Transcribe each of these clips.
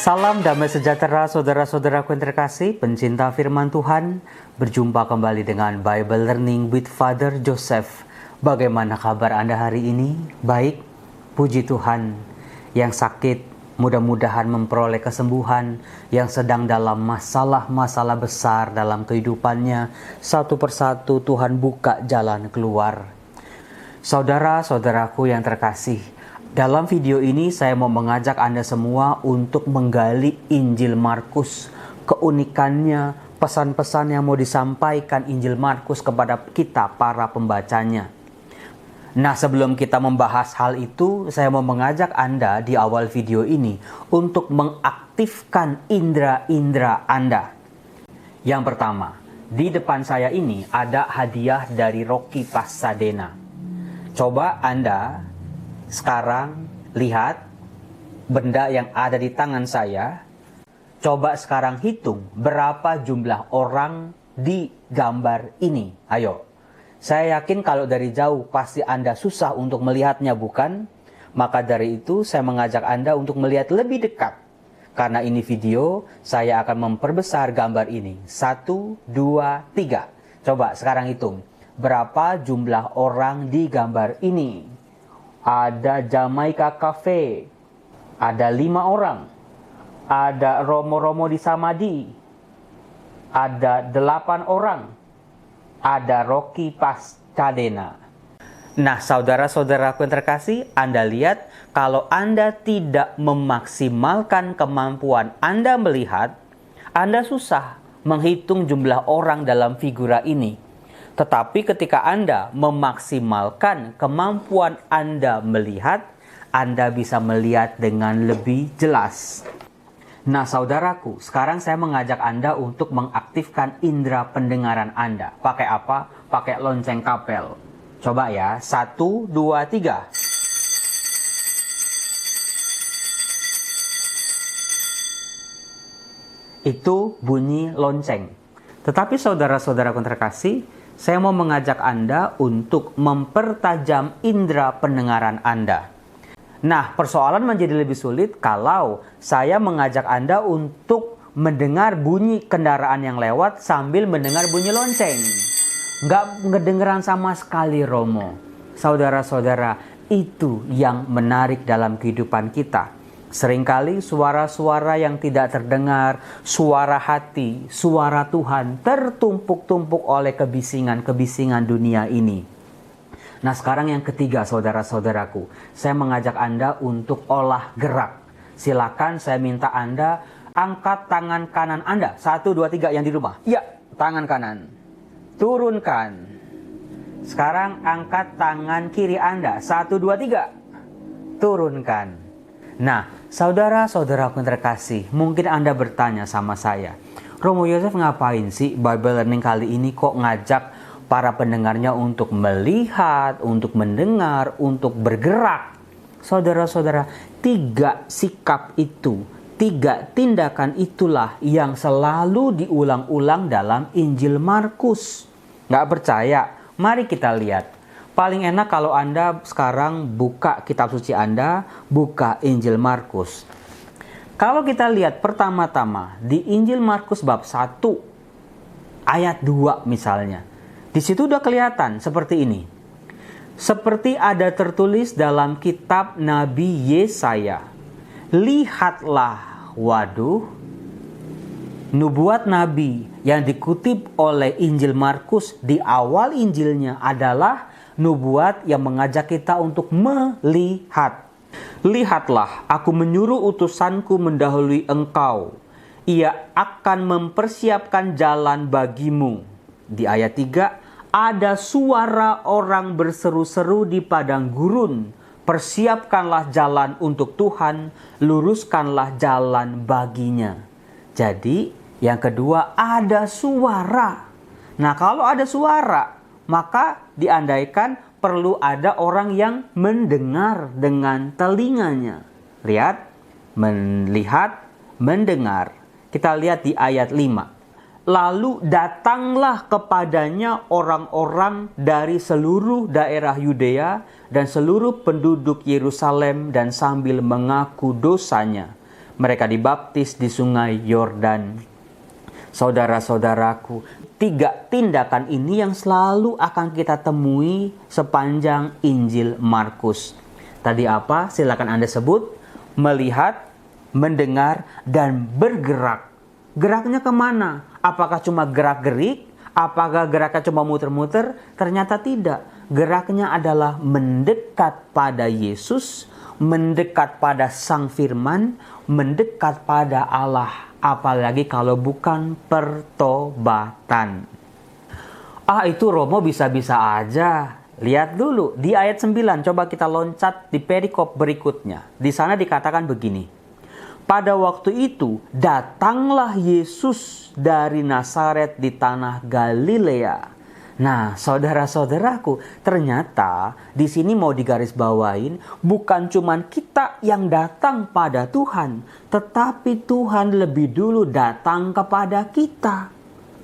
Salam damai sejahtera saudara-saudaraku yang terkasih, pencinta firman Tuhan. Berjumpa kembali dengan Bible Learning with Father Joseph. Bagaimana kabar Anda hari ini? Baik, puji Tuhan. Yang sakit, mudah-mudahan memperoleh kesembuhan. Yang sedang dalam masalah-masalah besar dalam kehidupannya, satu persatu Tuhan buka jalan keluar. Saudara-saudaraku yang terkasih, dalam video ini saya mau mengajak Anda semua untuk menggali Injil Markus. Keunikannya, pesan-pesan yang mau disampaikan Injil Markus kepada kita para pembacanya. Nah, sebelum kita membahas hal itu, saya mau mengajak Anda di awal video ini untuk mengaktifkan indera-indera Anda. Yang pertama, di depan saya ini ada hadiah dari Rocky Pasadena. Coba Anda sekarang lihat benda yang ada di tangan saya. Coba sekarang hitung berapa jumlah orang di gambar ini. Ayo. Saya yakin kalau dari jauh pasti Anda susah untuk melihatnya, bukan? Maka dari itu saya mengajak Anda untuk melihat lebih dekat. Karena ini video, saya akan memperbesar gambar ini. 1, 2, 3. Coba sekarang hitung. Berapa jumlah orang di gambar ini? Ada Jamaica Cafe, ada 5 orang. Ada Romo-Romo di Samadhi, ada 8 orang. Ada Rocky Pasadena. Nah, saudara-saudaraku yang terkasih, Anda lihat kalau Anda tidak memaksimalkan kemampuan Anda melihat, Anda susah menghitung jumlah orang dalam figura ini. Tetapi ketika Anda memaksimalkan kemampuan Anda melihat, Anda bisa melihat dengan lebih jelas. Nah, saudaraku, sekarang saya mengajak Anda untuk mengaktifkan indera pendengaran Anda. Pakai apa? Pakai lonceng kapel. Coba ya, 1, 2, 3. Itu bunyi lonceng. Tetapi saudara-saudaraku terkasih, saya mau mengajak Anda untuk mempertajam indera pendengaran Anda. Nah, persoalan menjadi lebih sulit kalau saya mengajak Anda untuk mendengar bunyi kendaraan yang lewat sambil mendengar bunyi lonceng. Nggak ngedengeran sama sekali, Romo. Saudara-saudara, itu yang menarik dalam kehidupan kita. Seringkali suara-suara yang tidak terdengar, suara hati, suara Tuhan tertumpuk-tumpuk oleh kebisingan-kebisingan dunia ini. Nah, sekarang yang ketiga, saudara-saudaraku, saya mengajak Anda untuk olah gerak. Silakan saya minta Anda angkat tangan kanan Anda. 1, 2, 3 yang di rumah. Ya, tangan kanan. Turunkan. Sekarang angkat tangan kiri Anda. 1, 2, 3. Turunkan. Nah, saudara-saudaraku yang terkasih, mungkin Anda bertanya sama saya, Romo Yosef ngapain sih Bible Learning kali ini kok ngajak para pendengarnya untuk melihat, untuk mendengar, untuk bergerak? Saudara-saudara, 3 sikap itu, 3 tindakan itulah yang selalu diulang-ulang dalam Injil Markus. Nggak percaya? Mari kita lihat. Paling enak kalau Anda sekarang buka kitab suci Anda, buka Injil Markus. Kalau kita lihat pertama-tama di Injil Markus bab 1 ayat 2 misalnya. Di situ udah kelihatan seperti ini. Seperti ada tertulis dalam kitab Nabi Yesaya. Lihatlah, waduh, nubuat Nabi yang dikutip oleh Injil Markus di awal Injilnya adalah nubuat yang mengajak kita untuk melihat. Lihatlah, aku menyuruh utusanku mendahului engkau. Ia akan mempersiapkan jalan bagimu. Di ayat 3, ada suara orang berseru-seru di padang gurun. Persiapkanlah jalan untuk Tuhan, luruskanlah jalan baginya. Jadi, yang kedua ada suara. Nah, kalau ada suara, maka diandaikan perlu ada orang yang mendengar dengan telinganya. Lihat, melihat, mendengar. Kita lihat di ayat 5. Lalu datanglah kepadanya orang-orang dari seluruh daerah Yudea dan seluruh penduduk Yerusalem dan sambil mengaku dosanya, Mereka dibaptis di sungai Yordan. Saudara-saudaraku, 3 tindakan ini yang selalu akan kita temui sepanjang Injil Markus. Tadi apa? Silakan Anda sebut. Melihat, mendengar, dan bergerak. Geraknya kemana? Apakah cuma gerak-gerik? Apakah geraknya cuma muter-muter? Ternyata tidak. Geraknya adalah mendekat pada Yesus, mendekat pada Sang Firman, mendekat pada Allah. Apalagi kalau bukan pertobatan. Itu Romo bisa-bisa aja. Lihat dulu di ayat 9. Coba kita loncat di perikop berikutnya. Di sana dikatakan begini. Pada waktu itu datanglah Yesus dari Nazaret di tanah Galilea. Nah, saudara-saudaraku, ternyata di sini mau digarisbawain bukan cuman kita yang datang pada Tuhan, tetapi Tuhan lebih dulu datang kepada kita.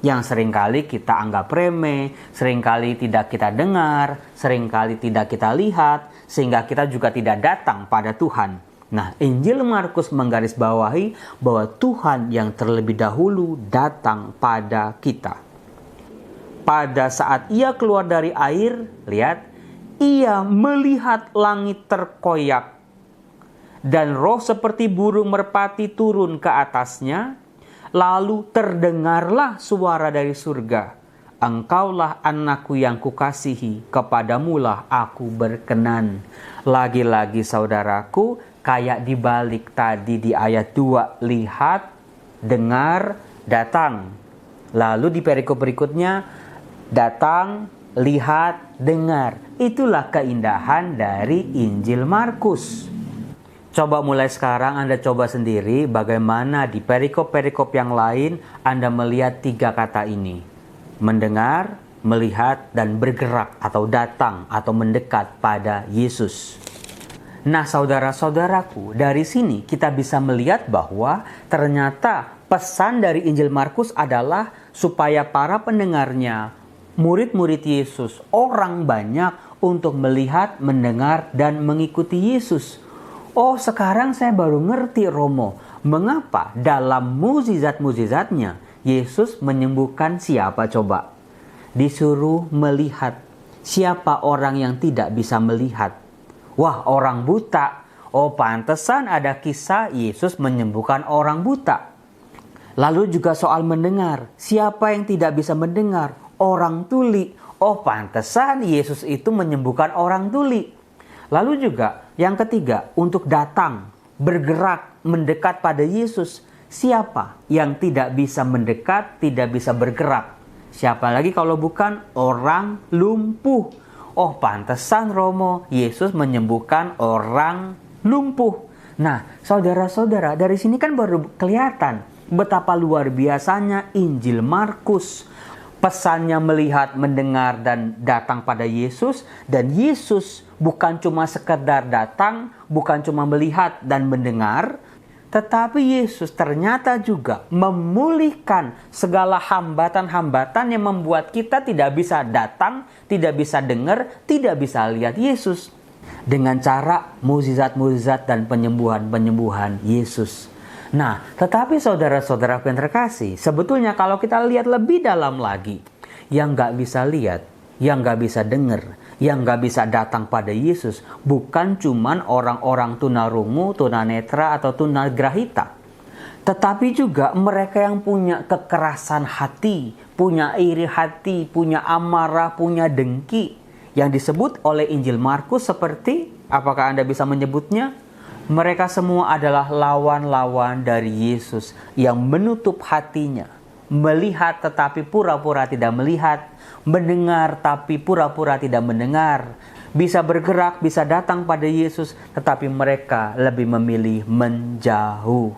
Yang seringkali kita anggap remeh, seringkali tidak kita dengar, seringkali tidak kita lihat, sehingga kita juga tidak datang pada Tuhan. Nah, Injil Markus menggarisbawahi bahwa Tuhan yang terlebih dahulu datang pada kita. Pada saat ia keluar dari air, lihat, ia melihat langit terkoyak dan roh seperti burung merpati turun ke atasnya. Lalu terdengarlah suara dari surga. Engkaulah anakku yang kukasihi, kepadamulah aku berkenan. Lagi-lagi saudaraku, kayak dibalik tadi di ayat 2, lihat, dengar, datang. Lalu di perikop berikutnya, datang, lihat, dengar. Itulah keindahan dari Injil Markus. Coba mulai sekarang Anda coba sendiri bagaimana di perikop-perikop yang lain Anda melihat 3 kata ini. Mendengar, melihat, dan bergerak atau datang atau mendekat pada Yesus. Nah, saudara-saudaraku, dari sini kita bisa melihat bahwa ternyata pesan dari Injil Markus adalah supaya para pendengarnya, murid-murid Yesus, orang banyak untuk melihat, mendengar, dan mengikuti Yesus. Oh, sekarang saya baru ngerti Romo, mengapa dalam mukjizat-mukjizatnya Yesus menyembuhkan siapa coba? Disuruh melihat. Siapa orang yang tidak bisa melihat? Wah, orang buta. Oh, pantesan ada kisah Yesus menyembuhkan orang buta. Lalu juga soal mendengar. Siapa yang tidak bisa mendengar? Orang tuli. Oh, pantesan Yesus itu menyembuhkan orang tuli. Lalu juga yang ketiga, untuk datang, bergerak, mendekat pada Yesus. Siapa yang tidak bisa mendekat, tidak bisa bergerak? Siapa lagi kalau bukan orang lumpuh? Oh, pantesan Romo, Yesus menyembuhkan orang lumpuh. Nah, saudara-saudara, dari sini kan baru kelihatan betapa luar biasanya Injil Markus. Pesannya melihat, mendengar, dan datang pada Yesus. Dan Yesus bukan cuma sekedar datang, bukan cuma melihat dan mendengar, tetapi Yesus ternyata juga memulihkan segala hambatan-hambatan yang membuat kita tidak bisa datang, tidak bisa dengar, tidak bisa lihat Yesus. Dengan cara mukjizat-mukjizat dan penyembuhan-penyembuhan Yesus. Nah, tetapi saudara-saudara yang terkasih, sebetulnya kalau kita lihat lebih dalam lagi, yang gak bisa lihat, yang gak bisa dengar, yang gak bisa datang pada Yesus, bukan cuman orang-orang tunarungu, tunanetra, atau tunagrahita. Tetapi juga mereka yang punya kekerasan hati, punya iri hati, punya amarah, punya dengki. Yang disebut oleh Injil Markus seperti, apakah Anda bisa menyebutnya? Mereka semua adalah lawan-lawan dari Yesus yang menutup hatinya. Melihat tetapi pura-pura tidak melihat. Mendengar tapi pura-pura tidak mendengar. Bisa bergerak, bisa datang pada Yesus, tetapi mereka lebih memilih menjauh.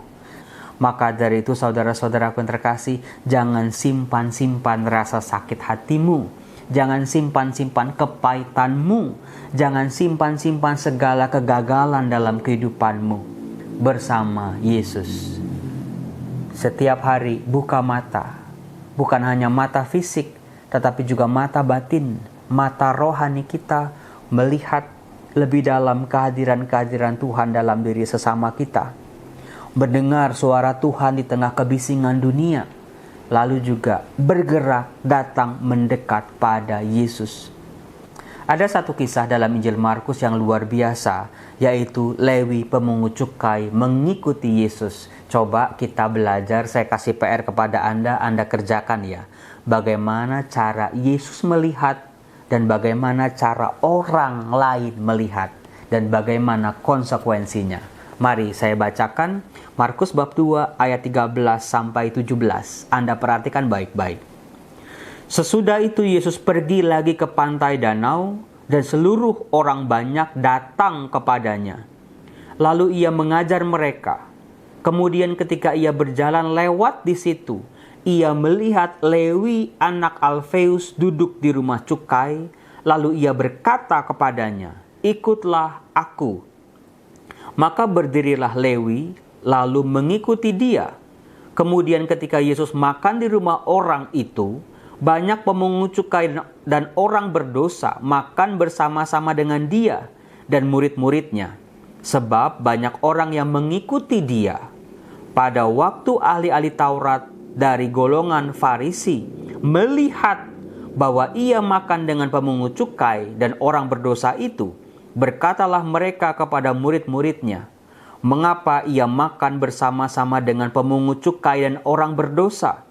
Maka dari itu saudara-saudaraku yang terkasih, jangan simpan-simpan rasa sakit hatimu. Jangan simpan-simpan kepahitanmu. Jangan simpan-simpan segala kegagalan dalam kehidupanmu bersama Yesus. Setiap hari buka mata. Bukan hanya mata fisik, tetapi juga mata batin, mata rohani kita, melihat lebih dalam kehadiran-kehadiran Tuhan dalam diri sesama kita. mendengar suara Tuhan di tengah kebisingan dunia, lalu juga bergerak datang mendekat pada Yesus. Ada satu kisah dalam Injil Markus yang luar biasa, yaitu Lewi pemungut cukai mengikuti Yesus. Coba kita belajar, saya kasih PR kepada Anda kerjakan ya. Bagaimana cara Yesus melihat dan bagaimana cara orang lain melihat dan bagaimana konsekuensinya. Mari saya bacakan Markus bab 2 ayat 13 sampai 17. Anda perhatikan baik-baik. Sesudah itu Yesus pergi lagi ke pantai danau dan seluruh orang banyak datang kepadanya. Lalu ia mengajar mereka. Kemudian ketika ia berjalan lewat di situ, ia melihat Lewi anak Alfeus duduk di rumah cukai. Lalu ia berkata kepadanya, "Ikutlah aku." Maka berdirilah Lewi lalu mengikuti dia. Kemudian ketika Yesus makan di rumah orang itu, banyak pemungut cukai dan orang berdosa makan bersama-sama dengan dia dan murid-muridnya, sebab banyak orang yang mengikuti dia. Pada waktu ahli-ahli Taurat dari golongan Farisi melihat bahwa ia makan dengan pemungut cukai dan orang berdosa itu, berkatalah mereka kepada murid-muridnya, "Mengapa ia makan bersama-sama dengan pemungut cukai dan orang berdosa?"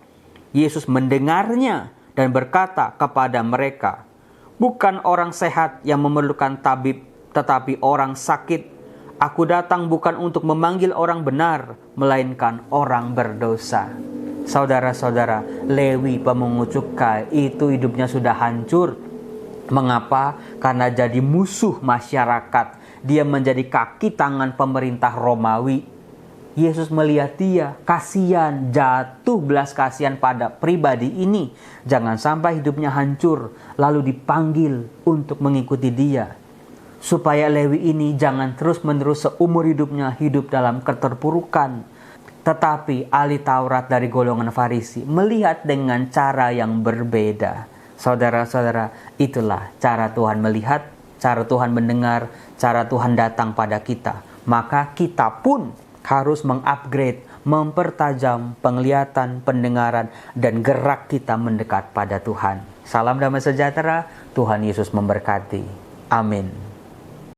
Yesus mendengarnya dan berkata kepada mereka, "Bukan orang sehat yang memerlukan tabib, tetapi orang sakit. Aku datang bukan untuk memanggil orang benar, melainkan orang berdosa." Saudara-saudara, Lewi pemungut cukai itu hidupnya sudah hancur. Mengapa? Karena jadi musuh masyarakat. Dia menjadi kaki tangan pemerintah Romawi. Yesus melihat dia, kasihan, jatuh belas kasihan pada pribadi ini. Jangan sampai hidupnya hancur, lalu dipanggil untuk mengikuti dia. Supaya Lewi ini jangan terus-menerus seumur hidupnya hidup dalam keterpurukan. Tetapi ahli Taurat dari golongan Farisi melihat dengan cara yang berbeda. Saudara-saudara, itulah cara Tuhan melihat, cara Tuhan mendengar, cara Tuhan datang pada kita. Maka kita pun harus mengupgrade, mempertajam penglihatan, pendengaran, dan gerak kita mendekat pada Tuhan. Salam damai sejahtera, Tuhan Yesus memberkati. Amin.